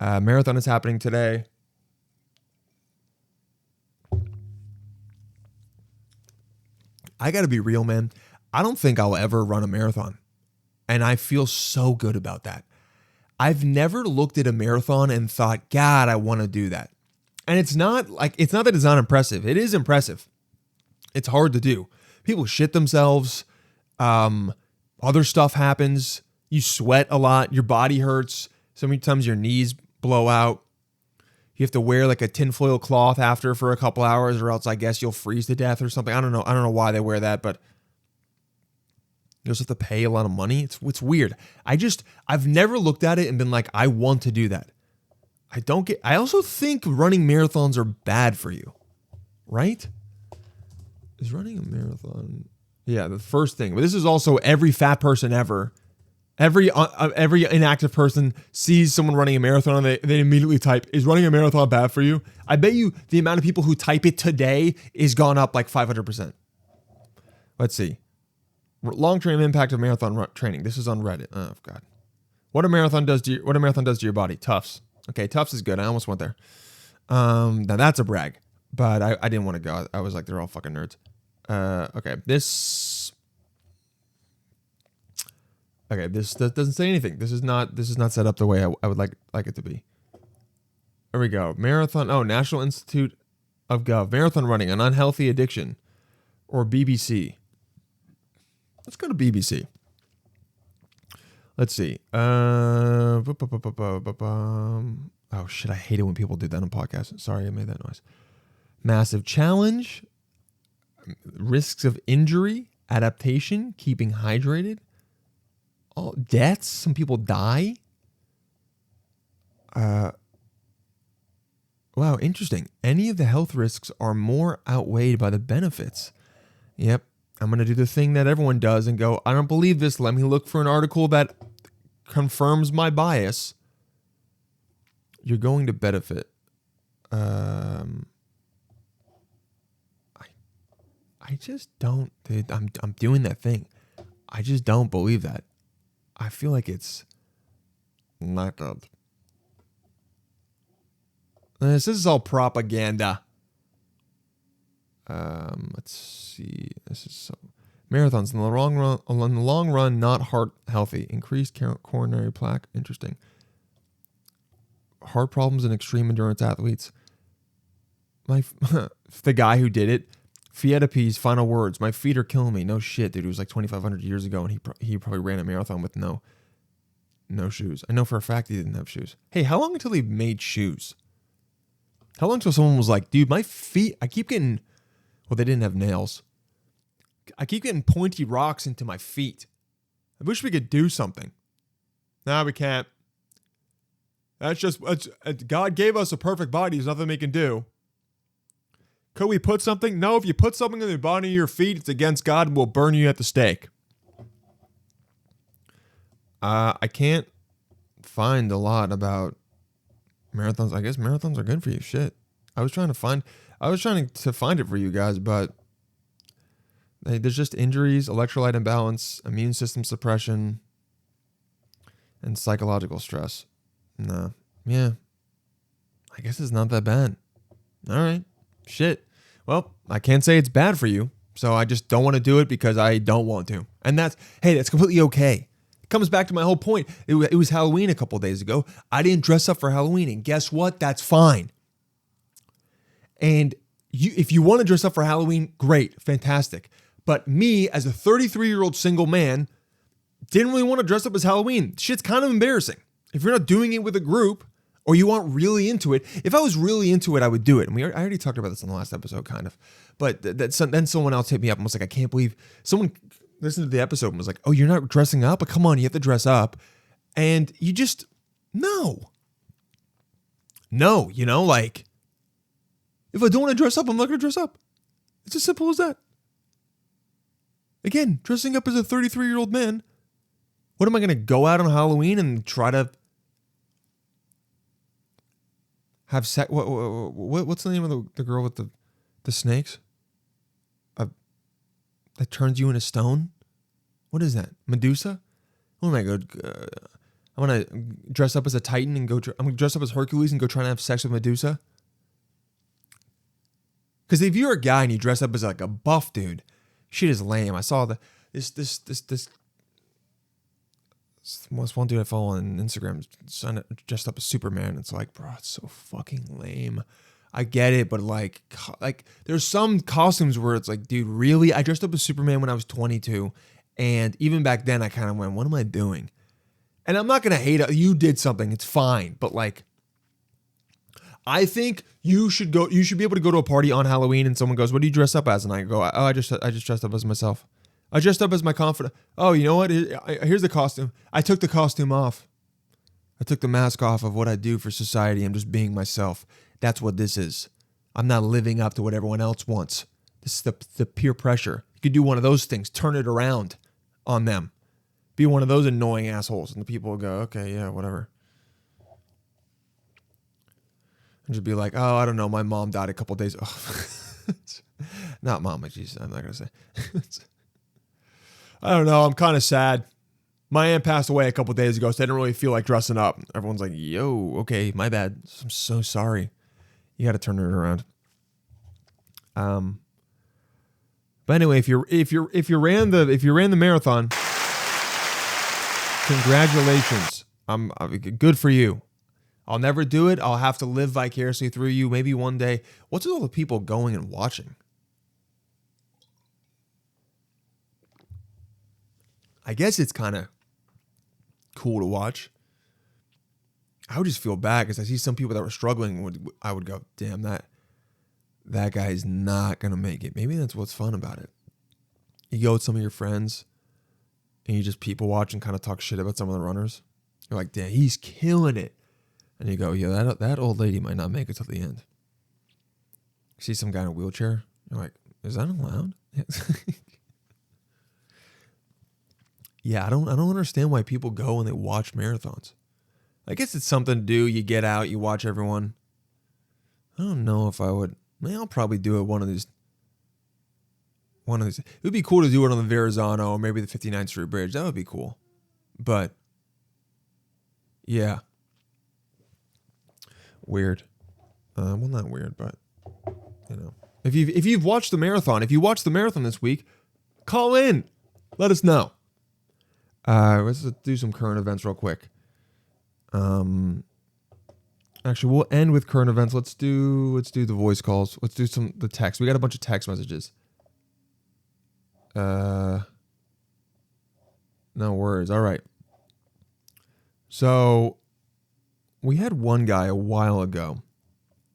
Marathon is happening today. I got to be real, man. I don't think I'll ever run a marathon. And I feel so good about that. I've never looked at a marathon and thought, God, I want to do that. And it's not that it's not impressive. It is impressive. It's hard to do. People shit themselves. Other stuff happens. You sweat a lot. Your body hurts. So many times your knees blow out. You have to wear like a tinfoil cloth after for a couple hours, or else I guess you'll freeze to death or something. I don't know why they wear that, but you also have to pay a lot of money. It's weird. I've never looked at it and been like, I want to do that. I also think running marathons are bad for you, right? Is running a marathon? Yeah, the first thing. But this is also every fat person ever. Every inactive person sees someone running a marathon and they immediately type, is running a marathon bad for you? I bet you the amount of people who type it today is gone up like 500%. Let's see. Long-term impact of marathon training. This is on Reddit. Oh, God. What a marathon does to your body. Tufts. Okay, Tufts is good. I almost went there. Now that's a brag. But I didn't want to go. I was like, they're all fucking nerds. Okay, this doesn't say anything. This is not set up the way I would like it to be. There we go. Marathon. Oh, National Institute of Gov. Marathon running, an unhealthy addiction, or BBC. Let's go to BBC. Let's see. Oh shit! I hate it when people do that on podcasts. Sorry, I made that noise. Massive challenge. Risks of injury, adaptation, keeping hydrated. Oh, deaths. Some people die. Wow, interesting. Any of the health risks are more outweighed by the benefits. Yep. I'm going to do the thing that everyone does and go, I don't believe this. Let me look for an article that confirms my bias. You're going to benefit. I just don't, dude, I'm doing that thing. I just don't believe that. I feel like it's not good. This is all propaganda. Let's see. This is so marathons in the long run, not heart healthy. Increased coronary plaque. Interesting. Heart problems in extreme endurance athletes. The guy who did it. Fietape's final words. My feet are killing me. No shit, dude. It was like 2,500 years ago, and he probably ran a marathon with no shoes. I know for a fact he didn't have shoes. Hey, how long until he made shoes? How long until someone was like, dude, my feet, I keep getting, well, they didn't have nails. I keep getting pointy rocks into my feet. I wish we could do something. No, we can't. God gave us a perfect body. There's nothing we can do. Could we put something? No, if you put something in the bottom of your feet, it's against God and will burn you at the stake. I can't find a lot about marathons. I guess marathons are good for you. Shit. I was trying to find it for you guys, but there's just injuries, electrolyte imbalance, immune system suppression, and psychological stress. No. Yeah. I guess it's not that bad. All right. Shit. Well, I can't say it's bad for you, so I just don't want to do it because I don't want to. And that's completely okay. It comes back to my whole point. It was Halloween a couple days ago. I didn't dress up for Halloween, and guess what? That's fine. And if you want to dress up for Halloween, great, fantastic. But me, as a 33-year-old single man, didn't really want to dress up as Halloween. Shit's kind of embarrassing. If you're not doing it with a group, or you aren't really into it. If I was really into it, I would do it. And I already talked about this in the last episode, kind of. But then someone else hit me up and was like, I can't believe someone listened to the episode and was like, oh, you're not dressing up? But come on, you have to dress up. And you just, no, like, if I don't want to dress up, I'm not going to dress up. It's as simple as that. Again, dressing up as a 33-year-old man. What am I going to go out on Halloween and try to have sex? What's the name of the girl with the snakes? That turns you into stone? What is that? Medusa? Oh my God. I'm going to dress up as a Titan and I'm going to dress up as Hercules and go try and have sex with Medusa. Because if you're a guy and you dress up as like a buff dude, shit is lame. I saw this one dude I follow on Instagram dressed up as Superman. It's like, bro, it's so fucking lame. I get it, but like there's some costumes where it's like, dude, really? I dressed up as Superman when I was 22, and even back then I kind of went, what am I doing? And I'm not gonna hate it. You did something, it's fine, but like, I think you should be able to go to a party on Halloween and someone goes, what do you dress up as? And I go, oh, I just dressed up as myself. I dressed up as my confidant. Oh, you know what? Here's the costume. I took the costume off. I took the mask off of what I do for society. I'm just being myself. That's what this is. I'm not living up to what everyone else wants. This is the peer pressure. You could do one of those things. Turn it around on them. Be one of those annoying assholes. And the people will go, okay, yeah, whatever. And just be like, oh, I don't know. My mom died a couple days. Oh. Not mama, Jesus. I'm not going to say. I don't know. I'm kind of sad. My aunt passed away a couple days ago, so I didn't really feel like dressing up. Everyone's like, yo, okay, my bad. I'm so sorry. You got to turn it around. But anyway, if you ran the marathon, congratulations. I'm good for you. I'll never do it. I'll have to live vicariously through you. Maybe one day. What's with all the people going and watching? I guess it's kind of cool to watch. I would just feel bad because I see some people that were struggling. I would go, damn, that guy is not going to make it. Maybe that's what's fun about it. You go with some of your friends and you just people watch and kind of talk shit about some of the runners. You're like, damn, he's killing it. And you go, yeah, that old lady might not make it till the end. You see some guy in a wheelchair. You're like, is that allowed? Yeah, I don't understand why people go and they watch marathons. I guess it's something to do. You get out, you watch everyone. I don't know if I would. I'll probably do it one of these. It would be cool to do it on the Verrazano or maybe the 59th Street Bridge. That would be cool. But yeah, weird. Well, not weird, but you know, if you've watched the marathon, if you watched the marathon this week, call in. Let us know. Let's do some current events real quick. Actually, we'll end with current events. Let's do the voice calls. Let's do the text. We got a bunch of text messages. No worries. All right. So we had one guy a while ago,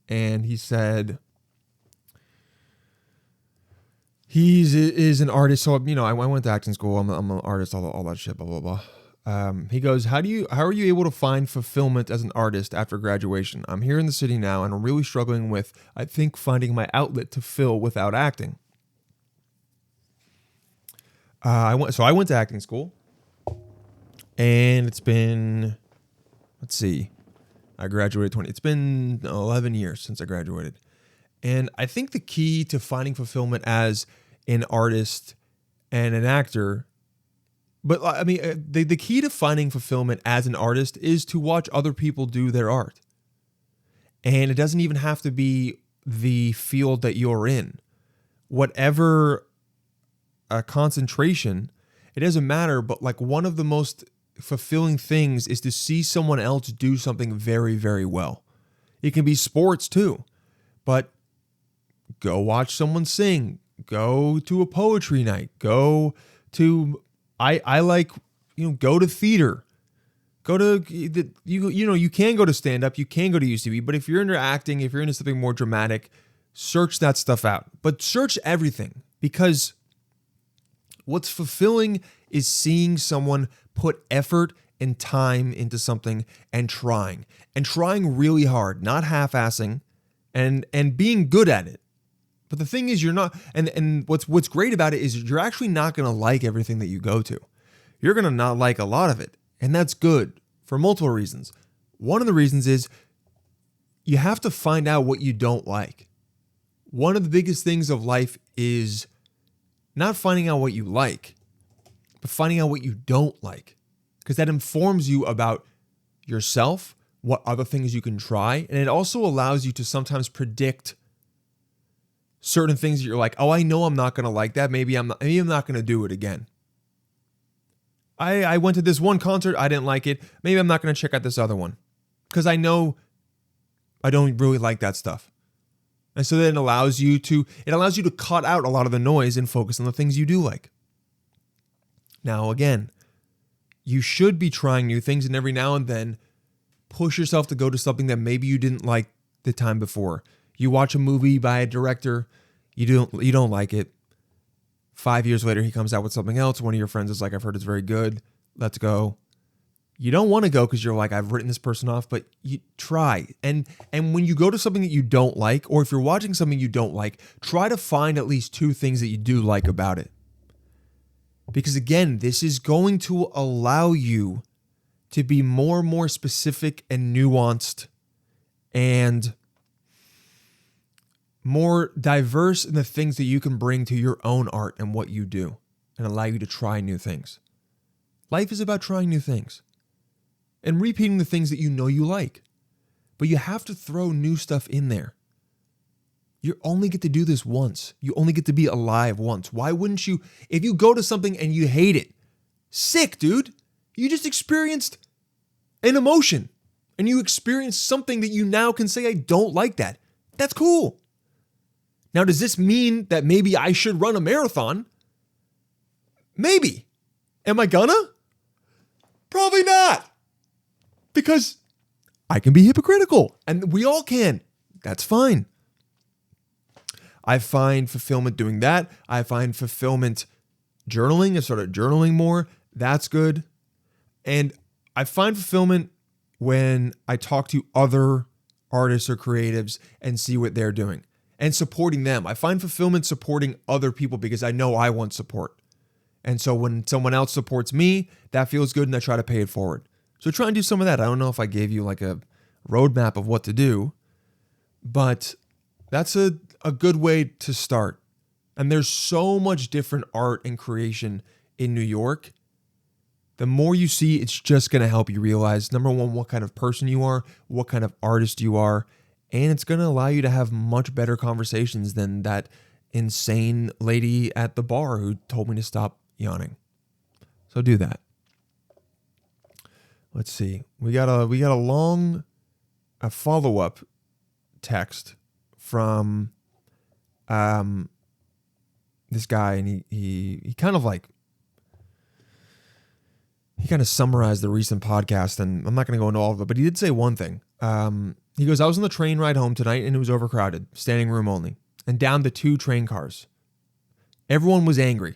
and he said is an artist. So, you know, I went to acting school. I'm an artist, all that shit, blah, blah, blah. He goes, how are you able to find fulfillment as an artist after graduation? I'm here in the city now, and I'm really struggling with, I think, finding my outlet to fill without acting. I went to acting school, and it's been, let's see, I graduated it's been 11 years since I graduated. And I think the key to finding fulfillment as an artist and an actor, but I mean, the key to finding fulfillment as an artist is to watch other people do their art. And it doesn't even have to be the field that you're in. Whatever concentration, it doesn't matter, but like one of the most fulfilling things is to see someone else do something very, very well. It can be sports too, but go watch someone sing, go to a poetry night, go to, I like, go to theater, go to, you can go to stand up, you can go to UCB, but if you're into acting, if you're into something more dramatic, search that stuff out, but search everything, because what's fulfilling is seeing someone put effort and time into something and trying really hard, not half-assing, and being good at it. But the thing is, you're not, and what's great about it is you're actually not going to like everything that you go to. You're going to not like a lot of it, and that's good for multiple reasons. One of the reasons is you have to find out what you don't like. One of the biggest things of life is not finding out what you like, but finding out what you don't like, because that informs you about yourself, what other things you can try. And it also allows you to sometimes predict certain things that you're like, oh, I know I'm not going to like that. Maybe I'm not going to do it again. I went to this one concert. I didn't like it. Maybe I'm not going to check out this other one because I know I don't really like that stuff. And so then it allows you to cut out a lot of the noise and focus on the things you do like. Now, again, you should be trying new things, and every now and then push yourself to go to something that maybe you didn't like the time before. You watch a movie by a director, you don't like it. 5 years later, he comes out with something else. One of your friends is like, I've heard it's very good. Let's go. You don't want to go because you're like, I've written this person off, but you try. And when you go to something that you don't like, or if you're watching something you don't like, try to find at least 2 things that you do like about it. Because again, this is going to allow you to be more and more specific and nuanced and more diverse in the things that you can bring to your own art and what you do, and allow you to try new things. Life is about trying new things and repeating the things that you know you like. But you have to throw new stuff in there. You only get to do this once. You only get to be alive once. Why wouldn't you? If you go to something and you hate it, sick, dude. You just experienced an emotion, and you experienced something that you now can say, I don't like that. That's cool. Now, does this mean that maybe I should run a marathon? Maybe. Am I gonna? Probably not. Because I can be hypocritical, and we all can. That's fine. I find fulfillment doing that. I find fulfillment journaling. I've started journaling more. That's good. And I find fulfillment when I talk to other artists or creatives and see what they're doing and supporting them. I find fulfillment supporting other people because I know I want support. And so when someone else supports me, that feels good, and I try to pay it forward. So try and do some of that. I don't know if I gave you like a roadmap of what to do, but that's a good way to start. And there's so much different art and creation in New York. The more you see, it's just going to help you realize, number one, what kind of person you are, what kind of artist you are, and it's going to allow you to have much better conversations than that insane lady at the bar who told me to stop yawning. So do that. Let's see. We got a long follow-up text from this guy, and he kind of summarized the recent podcast, and I'm not going to go into all of it, but he did say one thing. He goes, I was on the train ride home tonight, and it was overcrowded, standing room only, and down to 2 train cars. Everyone was angry.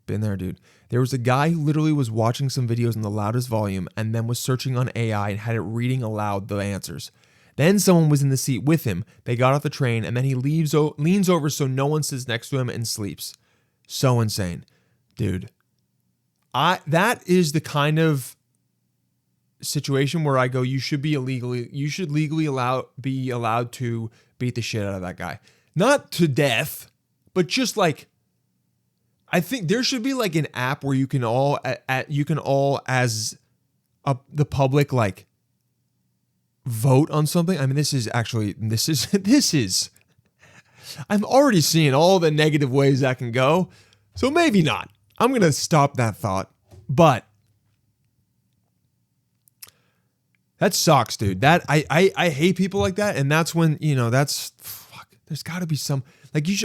Been there, dude. There was a guy who literally was watching some videos in the loudest volume and then was searching on AI and had it reading aloud the answers. Then someone was in the seat with him. They got off the train, and then he leans over so no one sits next to him and sleeps. So insane. Dude. That is the kind of situation where I go, you should legally be allowed to beat the shit out of that guy. Not to death, but just like, I think there should be like an app where you can all as the public like vote on something. I mean, this is I'm already seeing all the negative ways that can go. So maybe not. I'm going to stop that thought. But that sucks, dude. That I hate people like that, and that's when, there's got to be some, like, you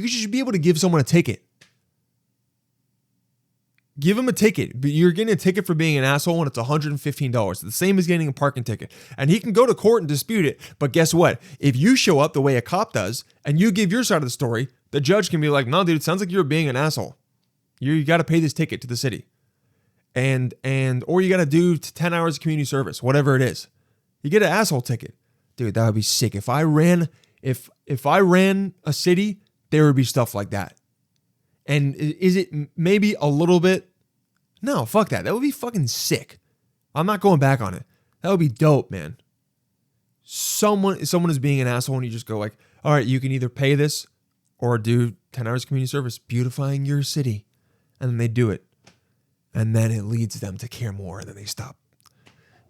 should be able to give someone a ticket. Give him a ticket. But you're getting a ticket for being an asshole, and it's $115. It's the same as getting a parking ticket. And he can go to court and dispute it. But guess what? If you show up the way a cop does and you give your side of the story, the judge can be like, no, dude, it sounds like you're being an asshole. You got to pay this ticket to the city. Or you got to do 10 hours of community service, whatever it is. You get an asshole ticket. Dude, that would be sick. If I ran a city, there would be stuff like that. And is it maybe a little bit? No, fuck that. That would be fucking sick. I'm not going back on it. That would be dope, man. Someone is being an asshole, and you just go like, all right, you can either pay this or do 10 hours community service beautifying your city. And then they do it. And then it leads them to care more, and then they stop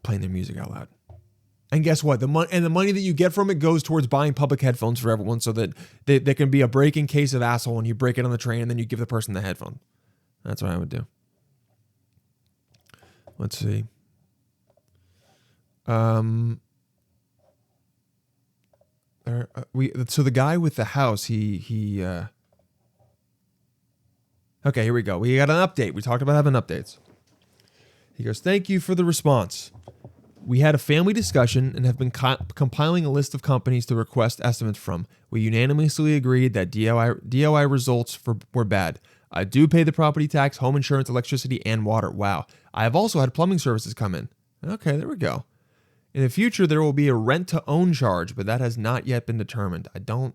playing their music out loud. And guess what? The money that you get from it goes towards buying public headphones for everyone so that there can be a break in case of asshole and you break it on the train and then you give the person the headphone. That's what I would do. Let's see. So the guy with the house, okay, here we go. We got an update. We talked about having updates. He goes, "Thank you for the response. We had a family discussion and have been compiling a list of companies to request estimates from. We unanimously agreed that DOI results were bad. I do pay the property tax, home insurance, electricity, and water. Wow. I have also had plumbing services come in. Okay, there we go. In the future, there will be a rent-to-own charge, but that has not yet been determined. I don't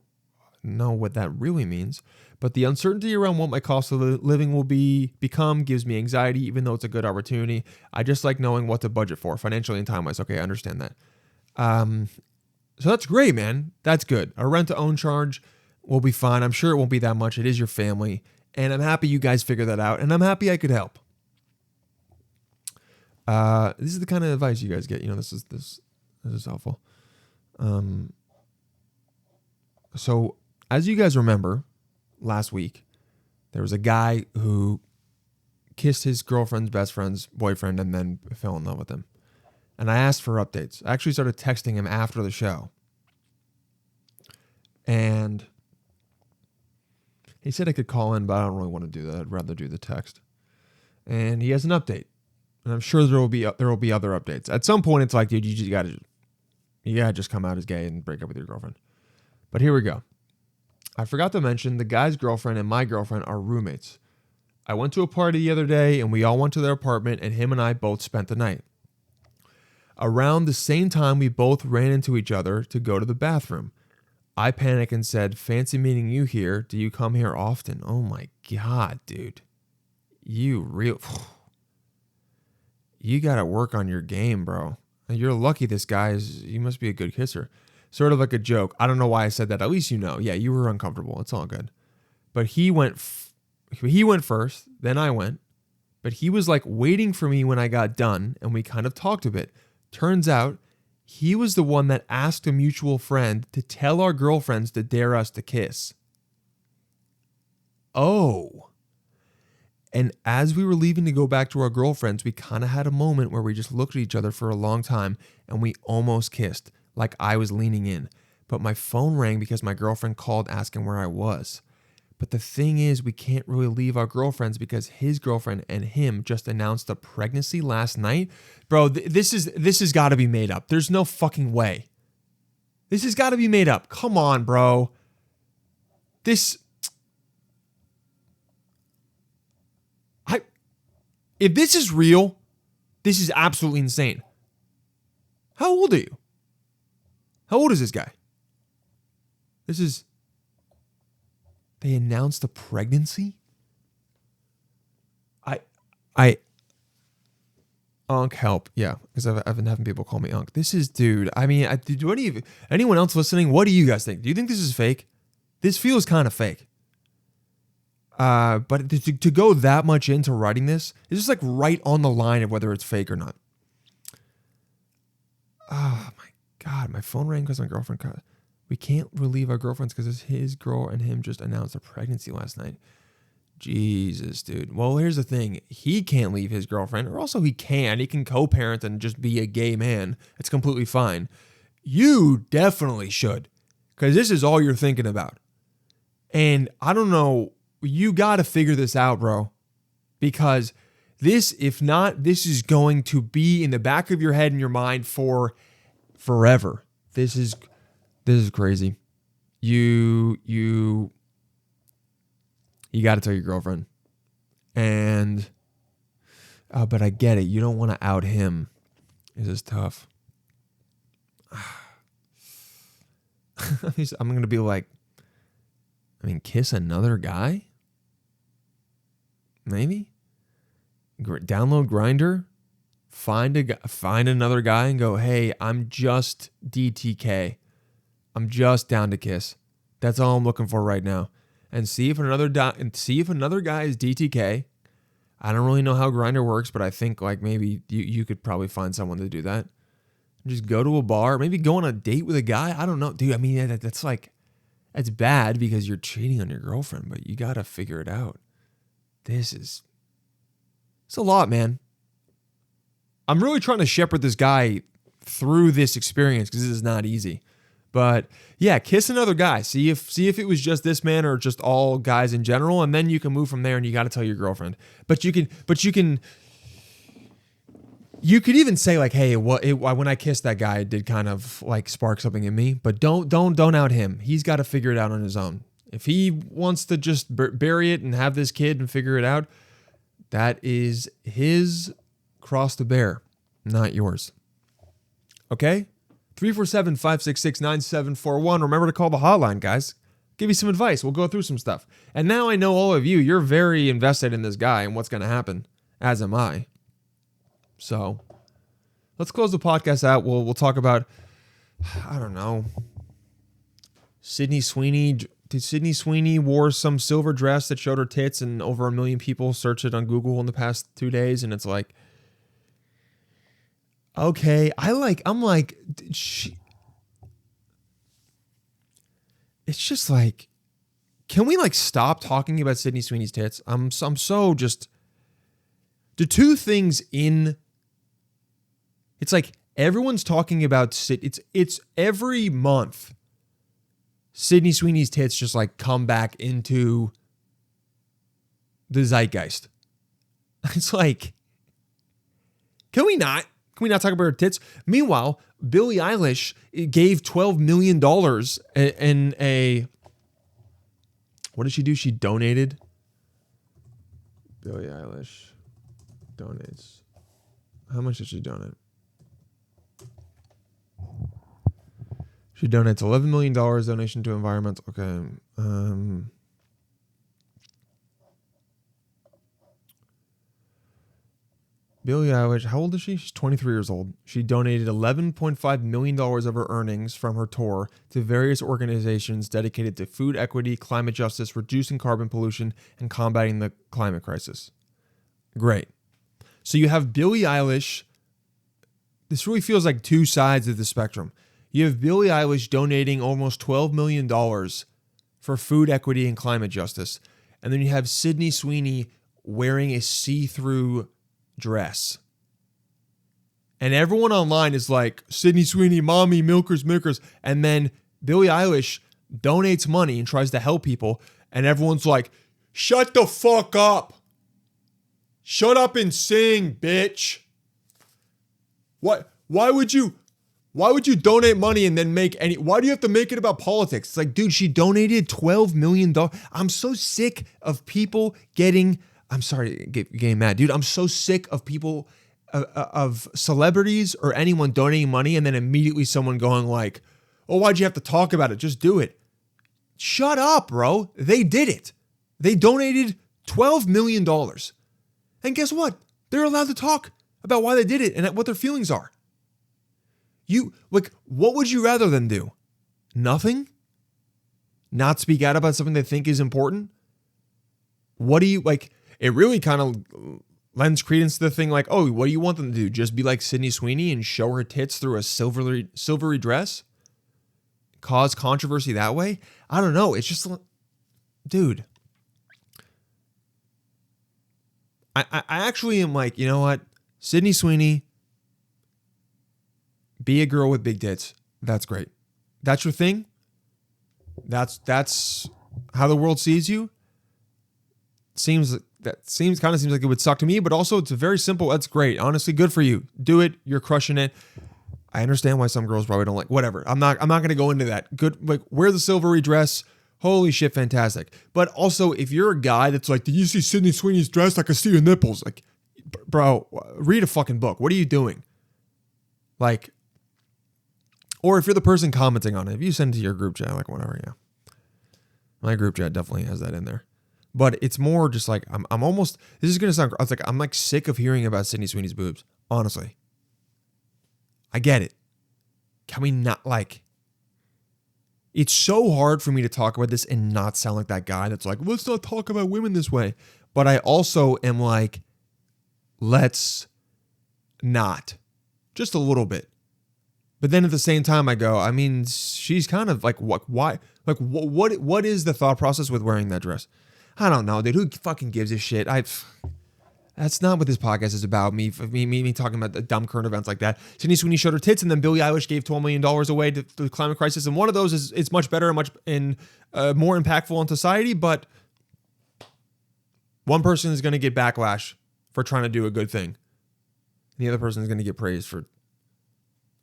know what that really means, but the uncertainty around what my cost of living will become gives me anxiety, even though it's a good opportunity. I just like knowing what to budget for, financially and time-wise." Okay, I understand that. So that's great, man. That's good. A rent-to-own charge will be fine. I'm sure it won't be that much. It is your family, and I'm happy you guys figure that out, and I'm happy I could help. This is the kind of advice you guys get. This is helpful. So as you guys remember, last week, there was a guy who kissed his girlfriend's best friend's boyfriend and then fell in love with him. And I asked for updates. I actually started texting him after the show. And he said I could call in, but I don't really want to do that. I'd rather do the text. And he has an update. And I'm sure there will be other updates. At some point, it's like, dude, you gotta just come out as gay and break up with your girlfriend. But here we go. I forgot to mention the guy's girlfriend and my girlfriend are roommates. I went to a party the other day and we all went to their apartment and him and I both spent the night. Around the same time, we both ran into each other to go to the bathroom. I panicked and said, "Fancy meeting you here. Do you come here often?" Oh my God, dude. You gotta work on your game, bro. You're lucky this guy you must be a good kisser. Sort of like a joke. I don't know why I said that. At least you know. Yeah, you were uncomfortable. It's all good. But he went first, then I went. But he was like waiting for me when I got done, and we kind of talked a bit. Turns out, he was the one that asked a mutual friend to tell our girlfriends to dare us to kiss. Oh. And as we were leaving to go back to our girlfriends, we kind of had a moment where we just looked at each other for a long time, and we almost kissed. Like I was leaning in, but my phone rang because my girlfriend called asking where I was. But the thing is, we can't really leave our girlfriends because his girlfriend and him just announced a pregnancy last night. Bro, this has got to be made up. There's no fucking way. This has got to be made up. Come on, bro. If this is real, this is absolutely insane. How old are you? How old is this guy? They announced a pregnancy? Unc, help. Yeah, because I've been having people call me Unc. Dude, I mean, anyone else listening, what do you guys think? Do you think this is fake? This feels kind of fake. But to go that much into writing this is just like right on the line of whether it's fake or not. Oh my God, my phone rang because my girlfriend called. We can't relieve our girlfriends because his girl and him just announced a pregnancy last night. Jesus, dude. Well, here's the thing. He can't leave his girlfriend, or also he can. He can co-parent and just be a gay man. It's completely fine. You definitely should, because this is all you're thinking about. And I don't know. You got to figure this out, bro, because if not, this is going to be in the back of your head and your mind for forever. This is crazy. You got to tell your girlfriend. And but I get it. You don't want to out him. This is tough. I'm going to be like, kiss another guy? Maybe? Download Grindr? Find another guy and go, "Hey, I'm just DTK. I'm just down to kiss. That's all I'm looking for right now." And see if another guy is DTK. I don't really know how Grindr works, but I think like maybe you could probably find someone to do that. Just go to a bar, maybe go on a date with a guy. I don't know, dude. I mean, that's like, that's bad because you're cheating on your girlfriend, but you got to figure it out. It's a lot, man. I'm really trying to shepherd this guy through this experience because this is not easy. But yeah, kiss another guy. See if it was just this man or just all guys in general, and then you can move from there. And you got to tell your girlfriend. But you could even say like, hey, when I kissed that guy, it did kind of like spark something in me. But don't out him. He's got to figure it out on his own. If he wants to just bury it and have this kid and figure it out, that is his cross to bear, not yours. Okay? 347-566-9741. Remember to call the hotline, guys. Give you some advice. We'll go through some stuff. And now I know all of you, you're very invested in this guy and what's going to happen, as am I. So let's close the podcast out. We'll talk about, I don't know, Sydney Sweeney. Did Sydney Sweeney wore some silver dress that showed her tits and over 1 million people searched it on Google in the past 2 days? And it's like, okay, it's just like, can we like stop talking about Sydney Sweeney's tits? I'm so just, the two things in, it's like everyone's talking about, it's every month Sydney Sweeney's tits just like come back into the zeitgeist. It's like, can we not talk about her tits? Meanwhile, Billie Eilish gave $12 million in a, what did she do? She donated. Billie Eilish donates. How much did she donate? She donates $11 million donation to environmental. Okay. Billie Eilish, how old is she? She's 23 years old. She donated $11.5 million of her earnings from her tour to various organizations dedicated to food equity, climate justice, reducing carbon pollution, and combating the climate crisis. Great. So you have Billie Eilish. This really feels like two sides of the spectrum. You have Billie Eilish donating almost $12 million for food equity and climate justice. And then you have Sydney Sweeney wearing a see-through dress. And everyone online is like, Sydney Sweeney, mommy, milkers. And then Billie Eilish donates money and tries to help people. And everyone's like, shut the fuck up. Shut up and sing, bitch. What? Why would you donate money and then why do you have to make it about politics? It's like, dude, she donated $12 million. I'm so sick of people getting mad, dude. I'm so sick of people, of celebrities or anyone donating money and then immediately someone going like, oh, why'd you have to talk about it? Just do it. Shut up, bro. They did it. They donated $12 million. And guess what? They're allowed to talk about why they did it and what their feelings are. What would you rather them do? Nothing? Not speak out about something they think is important? What do you, it really kind of lends credence to the thing like, oh, what do you want them to do? Just be like Sydney Sweeney and show her tits through a silvery dress? Cause controversy that way? I don't know. It's just, dude. I actually am like, you know what? Sydney Sweeney, be a girl with big tits. That's great. That's your thing. That's how the world sees you. Seems like it would suck to me, but also it's very simple. That's great. Honestly, good for you. Do it. You're crushing it. I understand why some girls probably don't like whatever. I'm not going to go into that. Good. Wear the silvery dress. Holy shit, fantastic. But also, if you're a guy that's like, did you see Sydney Sweeney's dress? I can see your nipples. Like, bro, read a fucking book. What are you doing? Or if you're the person commenting on it, if you send it to your group chat, whatever, yeah. My group chat definitely has that in there. But it's more just like, I'm almost, this is going to sound, I'm sick of hearing about Sydney Sweeney's boobs. Honestly. I get it. Can we not, it's so hard for me to talk about this and not sound like that guy that's like, let's not talk about women this way. But I also am like, let's not. Just a little bit. But then at the same time, I go, I mean, she's kind of like, why? Like, what is the thought process with wearing that dress? I don't know, dude. Who fucking gives a shit? That's not what this podcast is about. Me talking about the dumb current events like that. Sydney Sweeney showed her tits, and then Billie Eilish gave $12 million away to the climate crisis. And one of those is much better and much more impactful on society. But one person is going to get backlash for trying to do a good thing. And the other person is going to get praised for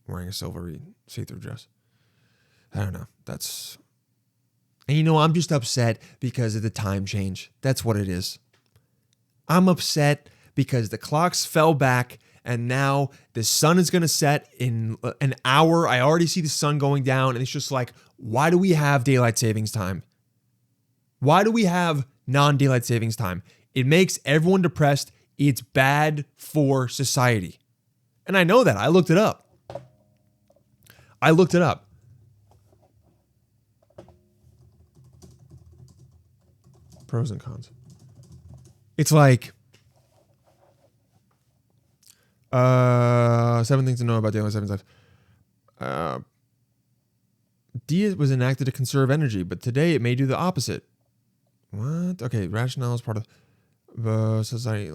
wearing a silvery see-through dress. I don't know. And I'm just upset because of the time change. That's what it is. I'm upset because the clocks fell back and now the sun is going to set in an hour. I already see the sun going down, and it's just like, why do we have daylight savings time? Why do we have non-daylight savings time? It makes everyone depressed. It's bad for society. And I know that. I looked it up. Pros and cons. It's like 7 things to know about daylight savings time. D was enacted to conserve energy, but today it may do the opposite. What? Okay, rationale is part of the society.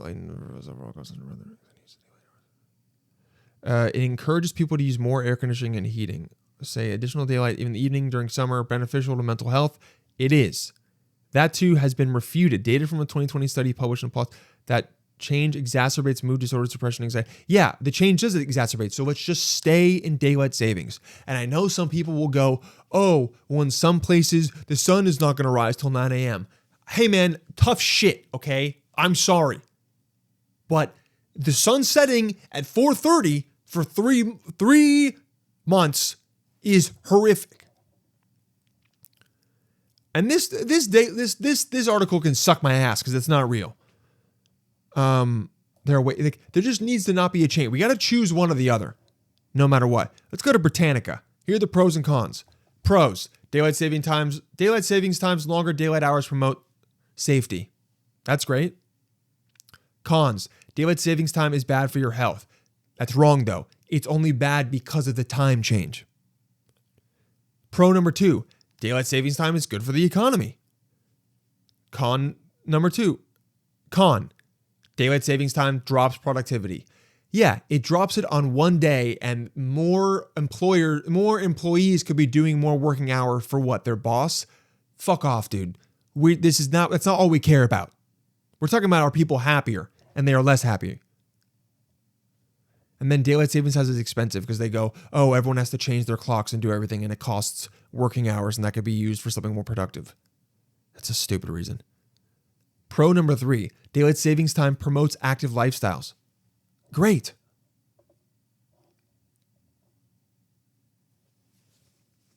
It encourages people to use more air conditioning and heating. Say additional daylight in the evening during summer beneficial to mental health. It is. That too has been refuted. Data from a 2020 study published in PLOS that change exacerbates mood disorders, depression, anxiety. Yeah, the change does exacerbate. So let's just stay in daylight savings. And I know some people will go, oh, well, in some places the sun is not going to rise till 9 a.m. Hey man, tough shit, okay? I'm sorry. But the sun setting at 4:30 for three months is horrific. And this article can suck my ass because it's not real. There just needs to not be a change. We got to choose one or the other, no matter what. Let's go to Britannica. Here are the pros and cons. Pros: daylight savings times, longer daylight hours promote safety. That's great. Cons: daylight savings time is bad for your health. That's wrong though. It's only bad because of the time change. Pro number 2: daylight savings time is good for the economy. Con number 2. Con: daylight savings time drops productivity. Yeah, it drops it on one day, and more employees could be doing more working hours for what? Their boss? Fuck off, dude. That's not all we care about. We're talking about our people happier, and they are less happy. And then daylight savings time is expensive because they go, oh, everyone has to change their clocks and do everything, and it costs working hours, and that could be used for something more productive. That's a stupid reason. Pro number 3: daylight savings time promotes active lifestyles. Great.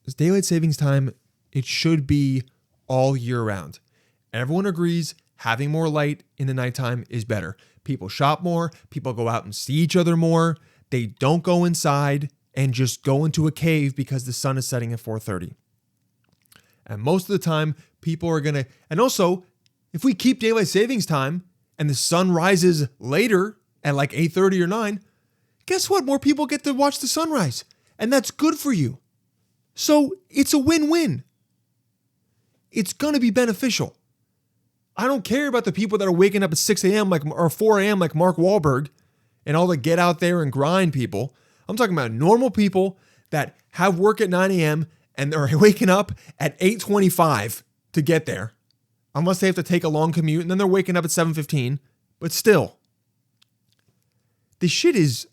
This daylight savings time, it should be all year round. Everyone agrees having more light in the nighttime is better. People shop more. People go out and see each other more. They don't go inside and just go into a cave because the sun is setting at 4:30. And most of the time, people are going to... And also, if we keep daylight savings time and the sun rises later at like 8:30 or 9, guess what? More people get to watch the sunrise. And that's good for you. So it's a win-win. It's going to be beneficial. I don't care about the people that are waking up at 6 a.m. or 4 a.m. like Mark Wahlberg and all the get out there and grind people. I'm talking about normal people that have work at 9 a.m. and they're waking up at 8:25 to get there. Unless they have to take a long commute, and then they're waking up at 7:15. But still, this shit is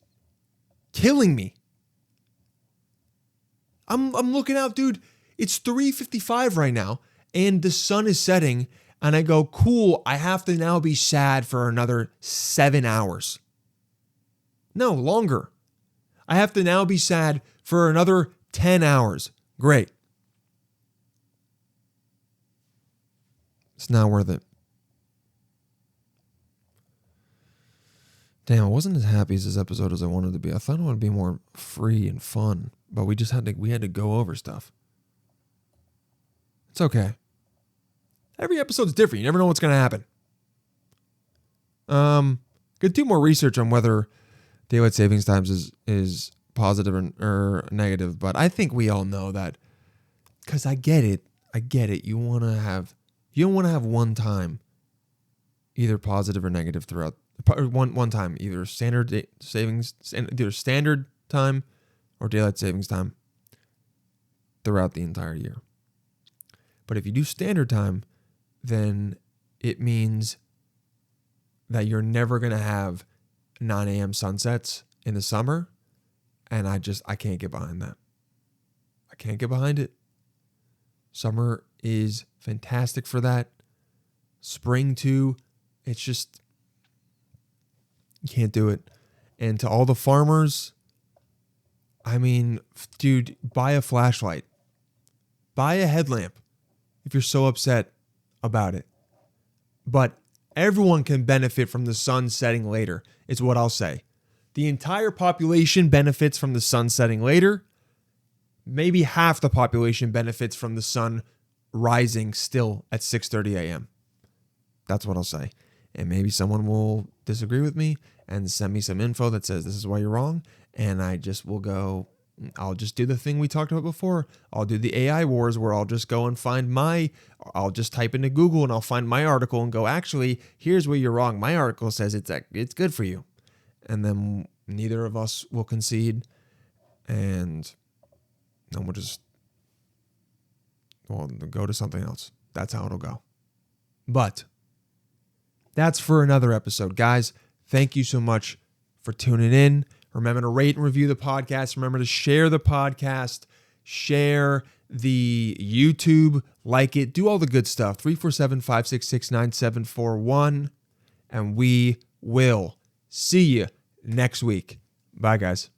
killing me. I'm looking out, dude. It's 3:55 right now, and the sun is setting, and I go, cool, I have to now be sad for another 7 hours. No, longer. I have to now be sad for another 10 hours. Great. It's not worth it. Damn, I wasn't as happy as this episode as I wanted to be. I thought it would be more free and fun, but we had to go over stuff. It's okay. Every episode's different. You never know what's going to happen. Could do more research on whether daylight savings times is positive or negative, but I think we all know that, because I get it. You don't want to have one time either positive or negative throughout one time, either standard time or daylight savings time throughout the entire year. But if you do standard time, then it means that you're never going to have 9 a.m. sunsets in the summer. And I can't get behind that. I can't get behind it. Summer is fantastic for that. Spring too. It's just, you can't do it. And to all the farmers, I mean, dude, buy a flashlight. Buy a headlamp if you're so upset about it. But everyone can benefit from the sun setting later, is what I'll say. The entire population benefits from the sun setting later. Maybe half the population benefits from the sun rising still at 6:30 a.m. That's what I'll say. And maybe someone will disagree with me and send me some info that says this is why you're wrong. And I'll just do the thing we talked about before. I'll do the AI wars where I'll just go and I'll just type into Google and I'll find my article and go, actually, here's where you're wrong. My article says it's good for you. And then neither of us will concede. And then we'll go to something else. That's how it'll go. But that's for another episode. Guys, thank you so much for tuning in. Remember to rate and review the podcast. Remember to share the podcast. Share the YouTube. Like it. Do all the good stuff. 347-566-9741. And we will see you next week. Bye, guys.